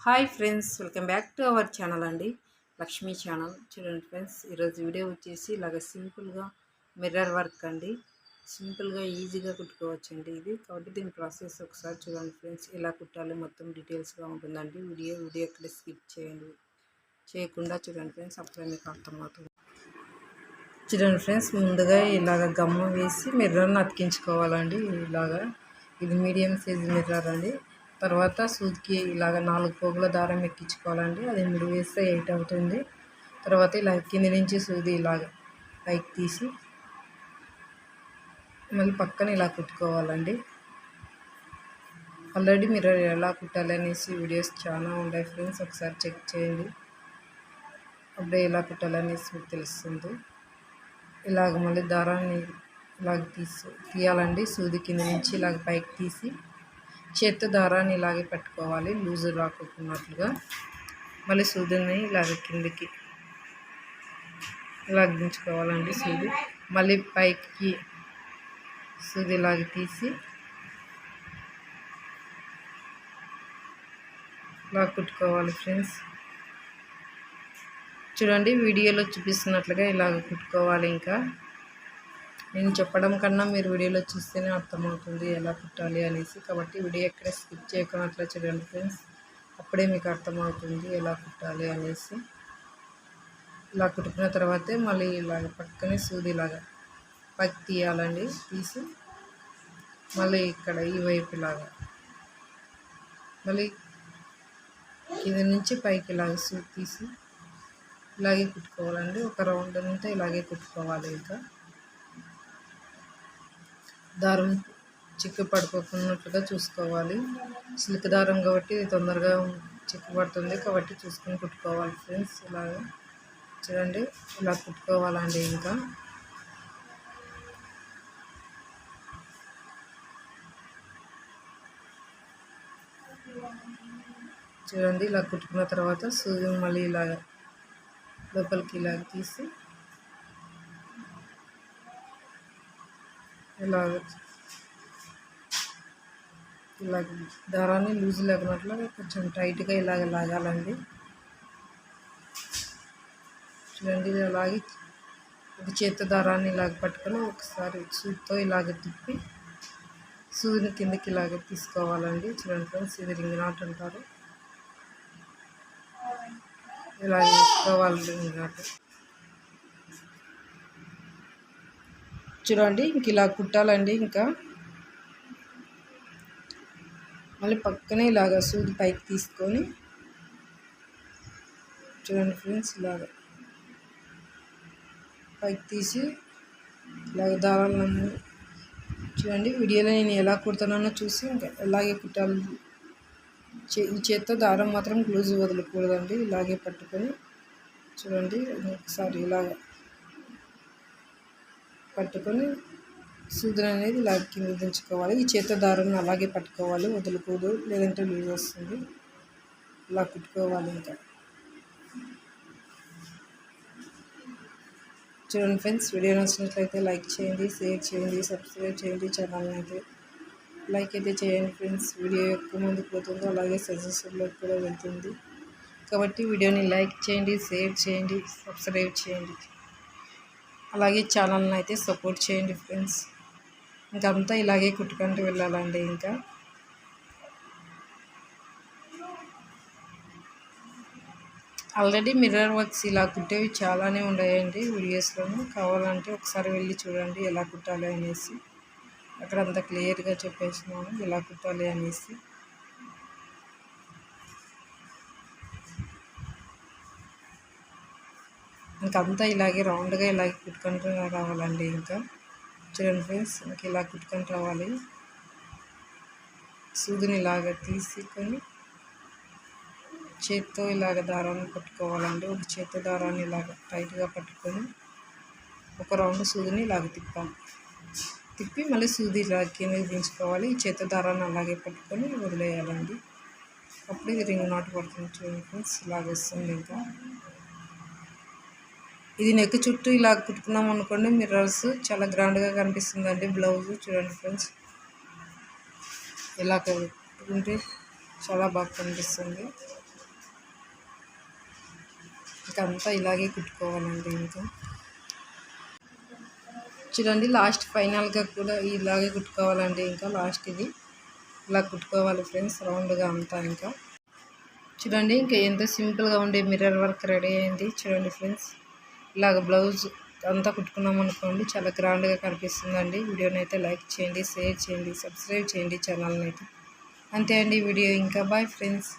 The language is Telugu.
Hi friends, welcome back to our channel అండి, లక్ష్మీ ఛానల్. చూడండి ఫ్రెండ్స్, ఈరోజు వీడియో వచ్చేసి ఇలాగ సింపుల్గా మిర్రర్ వర్క్ అండి. సింపుల్గా ఈజీగా కుట్టుకోవచ్చండి ఇది. కాబట్టి దీని ప్రాసెస్ ఒకసారి చూడండి ఫ్రెండ్స్. ఎలా కుట్టాలి మొత్తం డీటెయిల్స్గా ఉంటుందండి. వీడియో ఎక్కడ స్కిప్ చేయకుండా చూడండి ఫ్రెండ్స్, అప్పుడే మీకు అర్థమవుతుంది. చూడండి ఫ్రెండ్స్, ముందుగా ఇలాగ గమ్ము వేసి మిర్రర్ని అతికించుకోవాలండి. ఇలాగా ఇది మీడియం సైజ్ మిర్రర్ అండి. తర్వాత సూదికి ఇలాగ 4 పోగుల దారం ఎక్కించుకోవాలండి. అది 3 వేస్తే 8 అవుతుంది. తర్వాత ఇలా కింది నుంచి సూది ఇలాగ పైకి తీసి మళ్ళీ పక్కన ఇలా కుట్టుకోవాలండి. ఆల్రెడీ మీరు ఎలా కుట్టాలి అనేసి వీడియోస్ చాలా ఉన్నాయి ఫ్రెండ్స్, ఒకసారి చెక్ చేయండి. అప్పుడే ఎలా కుట్టాలనేసి మీకు తెలుస్తుంది. ఇలాగ మళ్ళీ దారాన్ని ఇలాగ తీయాలండి. సూది కింద నుంచి ఇలాగ పైకి తీసి చేత్తో దారాన్ని ఇలాగే పట్టుకోవాలి, లూజు రాకున్నట్లుగా. మళ్ళీ సూదిని ఇలాగ కిందికి ఇలాగ దించుకోవాలండి. సూది మళ్ళీ పైకి సూది ఇలాగ తీసి ఇలా కుట్టుకోవాలి ఫ్రెండ్స్. చూడండి, వీడియోలో చూపిస్తున్నట్లుగా ఇలాగ కుట్టుకోవాలి. ఇంకా నేను చెప్పడం కన్నా మీరు వీడియోలో చూస్తేనే అర్థమవుతుంది ఎలా కుట్టాలి అనేసి. కాబట్టి వీడియో ఎక్కడ స్కిప్ చేయకుండా చూడండి ఫ్రెండ్స్, అప్పుడే మీకు అర్థమవుతుంది ఎలా కుట్టాలి అనేసి. ఇలా కుట్టుకున్న తర్వాతే మళ్ళీ ఇలాగ పక్కనే సూది ఇలాగా పైకి తీయాలండి. తీసి మళ్ళీ ఇక్కడ ఈ వైపు ఇలాగా మళ్ళీ కింద నుంచి పైకి ఇలాగ సూది తీసి ఇలాగే కుట్టుకోవాలండి. ఒక రౌండ్ అంతా ఇలాగే కుట్టుకోవాలి. ఇంకా దారం చిక్కు పడిపోతున్నట్లుగా చూసుకోవాలి. సిల్క్ దారం కాబట్టి ఇది తొందరగా చిక్కు పడుతుంది, కాబట్టి చూసుకొని కుట్టుకోవాలి ఫ్రెండ్స్. ఇలాగా చూడండి, ఇలా కుట్టుకోవాలండి. ఇంకా చూడండి, ఇలా కుట్టుకున్న తర్వాత సూదిని మళ్ళీ ఇలాగ లోపలికి ఇలాగ తీసి ఇలాగ దారాన్ని లూజ్ లేకున్నట్లు కొంచెం టైట్గా ఇలాగ లాగాలండి. చూడండి, ఇలా లాగి ఒక చేత్తో దారాన్ని ఇలాగ పట్టుకొని ఒకసారి సూదితో ఇలాగ తిప్పి సూదిని కిందకి ఇలాగ తీసుకోవాలండి. చూడండి ఫ్రెండ్స్, ఇది రింగ్ నాట్ అంటారు. ఇలా వేసుకోవాలి రింగ్ నాట్. చూడండి, ఇంక ఇలా కుట్టాలండి. ఇంకా మళ్ళీ పక్కనే ఇలాగ సూది పైకి తీసుకొని చూడండి ఫ్రెండ్స్, ఇలాగ పైకి తీసి ఇలాగ దారాలను చూడండి. వీడియోలో నేను ఎలా కుడుతున్నానో చూసి ఇంకా ఇలాగే కుట్టాలి. ఈ చేత్తో దారం మాత్రం లూజ్ వదలకూడదండి. ఇలాగే పట్టుకొని చూడండి, ఒకసారి ఇలాగ పట్టుకొని సూదిని అనేది ఇలా కింద దించుకోవాలి. ఈ చేత్తో దారాన్ని అలాగే పట్టుకోవాలి, వదులుకోదు, లేదంటే లూజ్ వస్తుంది. ఇలా కుట్టుకోవాలి. ఇంకా చూడండి ఫ్రెండ్స్, వీడియో నచ్చినట్లయితే లైక్ చేయండి, షేర్ చేయండి, సబ్స్క్రైబ్ చేయండి. ఛానల్ని అయితే లైక్ అయితే చేయండి ఫ్రెండ్స్. వీడియో ఎక్కువ ముందుకు పోతుందో అలాగే సజెషన్లోకి కూడా వెళ్తుంది. కాబట్టి వీడియోని లైక్ చేయండి, షేర్ చేయండి, సబ్స్క్రైబ్ చేయండి. అలాగే ఛానల్ని అయితే సపోర్ట్ చేయండి ఫ్రెండ్స్. ఇంకంతా ఇలాగే కుట్టుకుంటూ వెళ్ళాలండి. ఇంకా ఆల్రెడీ మిర్రర్ వర్క్స్ ఇలా కుట్టేవి చాలానే ఉన్నాయండి వీడియోస్లోనూ. కావాలంటే ఒకసారి వెళ్ళి చూడండి ఎలా కుట్టాలి అనేసి. అక్కడ అంతా క్లియర్గా చెప్పేసినాను ఎలా కుట్టాలి అనేసి. ఇంకంతా ఇలాగే రౌండ్గా ఇలాగే కుట్టుకుంటూ రావాలండి. ఇంకా చూడండి ఫ్రెండ్స్, ఇంక ఇలా కుట్టుకొని రావాలి. సూదిని ఇలాగ తీసుకొని చేత్తో ఇలాగ దారాన్ని పట్టుకోవాలండి. ఒక చేత్తో దారాన్ని ఇలాగ టైట్గా పట్టుకొని ఒక రౌండ్ సూదిని ఇలాగ తిప్పి మళ్ళీ సూది ఇలా కింద దించుకోవాలి. ఈ చేత్తో దారాన్ని అలాగే పట్టుకొని వదిలేయాలండి. అప్పుడు ఇది రింగ్ నాట్ పడుతుంది. చూడండి ఫ్రెండ్స్, ఇలాగ వస్తుంది. ఇంకా ఇది నెక్ చుట్టూ ఇలా కుట్టుకున్నాం అనుకోండి, మిర్రర్స్ చాలా గ్రాండ్గా కనిపిస్తుందండి. బ్లౌజ్ చూడండి ఫ్రెండ్స్, ఇలా కుట్టుకుంటే చాలా బాగా కనిపిస్తుంది. ఇంకా అంతా ఇలాగే కుట్టుకోవాలండి. ఇంకా చూడండి లాస్ట్ ఫైనల్గా కూడా ఇలాగే కుట్టుకోవాలండి. ఇంకా లాస్ట్ ఇది ఇలా కుట్టుకోవాలి ఫ్రెండ్స్, రౌండ్గా అంతా. ఇంకా చూడండి ఇంకా ఎంతో సింపుల్గా ఉండే మిర్రర్ వర్క్ రెడీ అయింది. చూడండి ఫ్రెండ్స్, ఇలాగ బ్లౌజ్ అంతా కుట్టుకున్నాం అనుకోండి, చాలా గ్రాండ్గా కనిపిస్తుందండి. వీడియోని అయితే లైక్ చేయండి, షేర్ చేయండి, సబ్స్క్రైబ్ చేయండి ఛానల్ని అయితే. అంతే అండి వీడియో. ఇంకా బాయ్ ఫ్రెండ్స్.